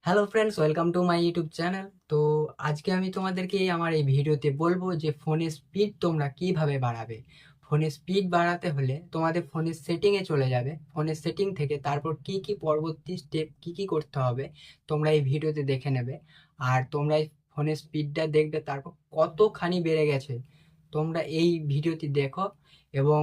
Hello friends, welcome to my YouTube channel. তো আজকে আমি তোমাদেরকে আমার এই ভিডিওতে বলবো যে ফোনের স্পিড তোমরা কিভাবে বাড়াবে। ফোনের স্পিড বাড়াতে হলে তোমাদের ফোনের সেটিংয়ে চলে যাবে। ফোনের সেটিং থেকে তারপর কি কি পরবর্তী স্টেপ কি করতে হবে তোমরা এই ভিডিওতে দেখে নেবে। আর তোমরা এই ফোনের স্পিডটা দেখবে তারপর কতখানি বেড়ে গেছে তোমরা এই ভিডিওটি দেখো। এবং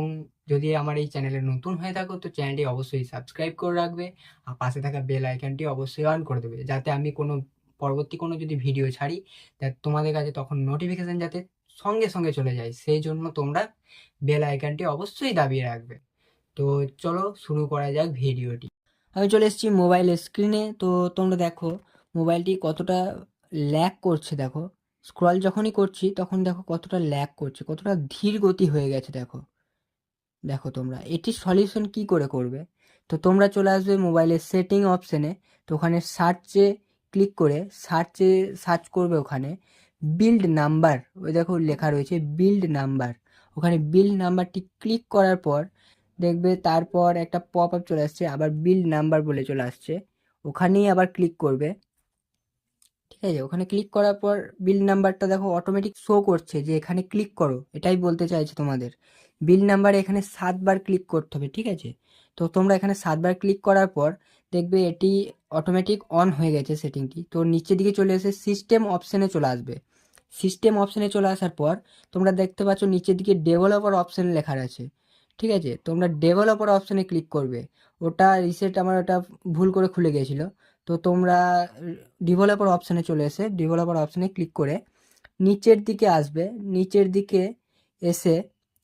যদি আমার এই চ্যানেলে নতুন হয়ে থাকো তো চ্যানেলটি অবশ্যই সাবস্ক্রাইব করে রাখবে। আর পাশে থাকা বেল আইকনটি অবশ্যই অন করে দেবে, যাতে আমি পরবর্তী কোনো যদি ভিডিও ছাড়ি তা তোমাদের কাছে তখন নোটিফিকেশন যাতে সঙ্গে সঙ্গে চলে যায়, সেই জন্য তোমরা বেল আইকনটি অবশ্যই দাবিয়ে রাখবে। তো চলো শুরু করা যাক ভিডিওটি। আমি চলে এসেছি মোবাইলের স্ক্রিনে। তো তোমরা দেখো মোবাইলটি কতটা ল্যাগ করছে। দেখো স্ক্রল যখনই করছি তখন দেখো কতটা ল্যাগ করছে, কতটা ধীর গতি হয়ে গেছে। দেখো দেখো তোমরা এটির সলিউশন কি করে করবে। তো তোমরা চলে আসবে মোবাইলের সেটিং অপশানে। তো ওখানে সার্চে ক্লিক করে সার্চ করবে ওখানে বিল্ড নাম্বার। ওই দেখো লেখা রয়েছে বিল্ড নাম্বার। ওখানে বিল্ড নাম্বারটি ক্লিক করার পর দেখবে তারপর একটা পপ আপ চলে আসছে, আবার বিল্ড নাম্বার বলে চলে আসছে। ওখানেই আবার ক্লিক করবে। ঠিক আছে, ওখানে ক্লিক করার পর বিল নাম্বারটা দেখো অটোমেটিক শো করছে যে এখানে ক্লিক করো, এটাই বলতে চাইছে তোমাদের। বিল নাম্বারে এখানে 7 বার ক্লিক করতে হবে। ঠিক আছে, তো তোমরা এখানে 7 বার ক্লিক করার পর দেখবে এটি অটোমেটিক অন হয়ে গেছে সেটিংটি। তো নিচের দিকে চলে এসে সিস্টেম অপশানে চলে আসবে। সিস্টেম অপশানে চলে আসার পর তোমরা দেখতে পাচ্ছ নিচের দিকে ডেভেলপার অপশান লেখা আছে। ঠিক আছে, তোমরা ডেভেলপার অপশানে ক্লিক করবে। ওটা রিসেট আমার ওটা ভুল করে খুলে গিয়েছিলো। তো তোমরা ডেভেলপার অপশানে চলে এসে ডেভেলপার অপশানে ক্লিক করে নিচের দিকে আসবে। নিচের দিকে এসে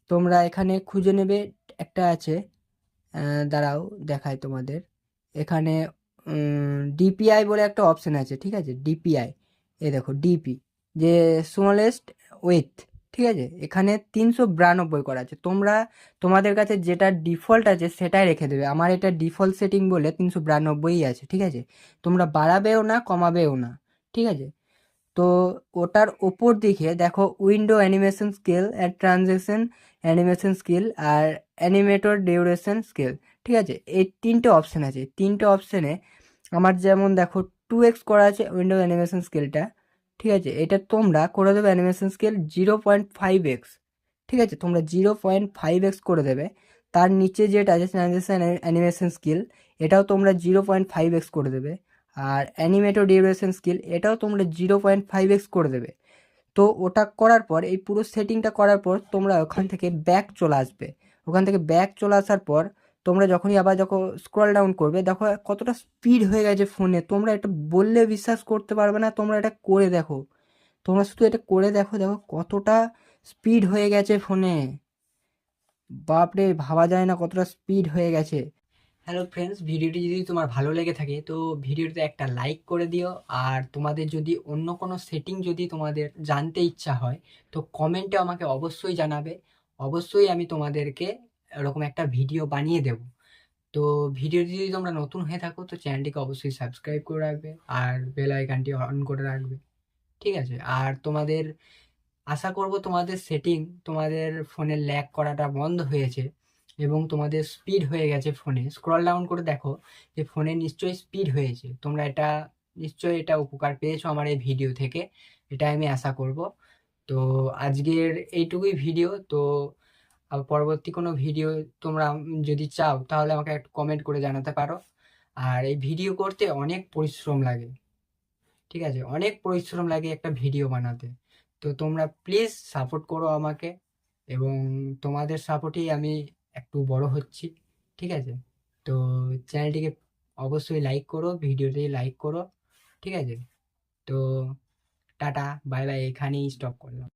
তোমরা এখানে খুঁজে নেবে একটা আছে, দাঁড়াও দেখায় তোমাদের। এখানে ডিপিআই বলে একটা অপশান আছে। ঠিক আছে, ডিপিআই, এ দেখো ডিপি, যে স্মলেস্ট উইথ। ঠিক আছে, এখানে 392 করা আছে। তোমরা তোমাদের কাছে যেটা ডিফল্ট আছে সেটাই রেখে দেবে। আমার এটা ডিফল্ট সেটিং বলে 392ই আছে। ঠিক আছে, তোমরা বাড়াবেও না কমাবেও না। ঠিক আছে, তো ওটার ওপর দিকে দেখো window animation scale, add transaction animation scale, আর অ্যানিমেটর ডিউরেশন স্কেল। ঠিক আছে, এই 3টে অপশান আছে। 3টে অপশানে আমার যেমন দেখো 2x করা আছে উইন্ডো অ্যানিমেশন স্কেলটা। ঠিক আছে, এটা তোমরা করে দেবে অ্যানিমেশন স্কেল 0.5x। ঠিক আছে, তোমরা 0.5x করে দেবে। তার নিচে যেটা আছে ট্রানজেকশন অ্যানিমেশন স্কিল, এটাও তোমরা 0.5x করে দেবে। আর অ্যানিমেটর ডিউরেশন স্কিল এটাও তোমরা 0.5x করে দেবে। তো ওটা করার পর এই পুরো সেটিংটা করার পর তোমরা ওখান থেকে ব্যাক চলে আসবে। ওখান থেকে ব্যাক চলে আসার পর তোমরা যখনই আবার যখন স্ক্রল ডাউন করবে দেখো কতটা স্পিড হয়ে গেছে ফোনে। তোমরা এটা বললে বিশ্বাস করতে পারবে না, তোমরা এটা করে দেখো। তোমরা শুধু এটা করে দেখো, দেখো কতটা স্পিড হয়ে গেছে ফোনে। বাপরে, ভাবা যায় না কতটা স্পিড হয়ে গেছে। হ্যালো ফ্রেন্ডস, ভিডিওটি যদি তোমার ভালো লেগে থাকে তো ভিডিওতে একটা লাইক করে দিও। আর তোমাদের যদি অন্য কোনো সেটিং যদি তোমাদের জানতে ইচ্ছা হয় তো কমেন্টে আমাকে অবশ্যই জানাবে। অবশ্যই আমি তোমাদেরকে এরকম একটা ভিডিও বানিয়ে দেব। তো ভিডিওটি যদি তোমরা নতুন হয়ে থাকো তো চ্যানেলটিকে অবশ্যই সাবস্ক্রাইব করে রাখবে আর বেল আইকনটি অন করে রাখবে। ঠিক আছে, আর তোমাদের আশা করব তোমাদের সেটিং, তোমাদের ফোনের ল্যাগ করাটা বন্ধ হয়েছে এবং তোমাদের স্পিড হয়ে গেছে। ফোনে স্ক্রল ডাউন করে দেখো যে ফোনে নিশ্চয়ই স্পিড হয়েছে। তোমরা এটা নিশ্চয়ই এটা উপকার পেয়েছো আমার এই ভিডিও থেকে, এটা আমি আশা করব। তো আজকের এইটুকুই ভিডিও। তো পরবর্তী কোনো ভিডিও তোমরা যদি চাও তাহলে আমাকে একটু কমেন্ট করে জানাতে পারো। আর এই ভিডিও করতে অনেক পরিশ্রম লাগে। ঠিক আছে, অনেক পরিশ্রম লাগে একটা ভিডিও বানাতে। তো তোমরা প্লিজ সাপোর্ট করো আমাকে, এবং তোমাদের সাপোর্টেই আমি একটু বড় হচ্ছি। ঠিক আছে, তো চ্যানেলটিকে অবশ্যই লাইক করো, ভিডিওটি লাইক করো। ঠিক আছে, তো টাটা, বাই বাই, এখানেই স্টপ করলাম।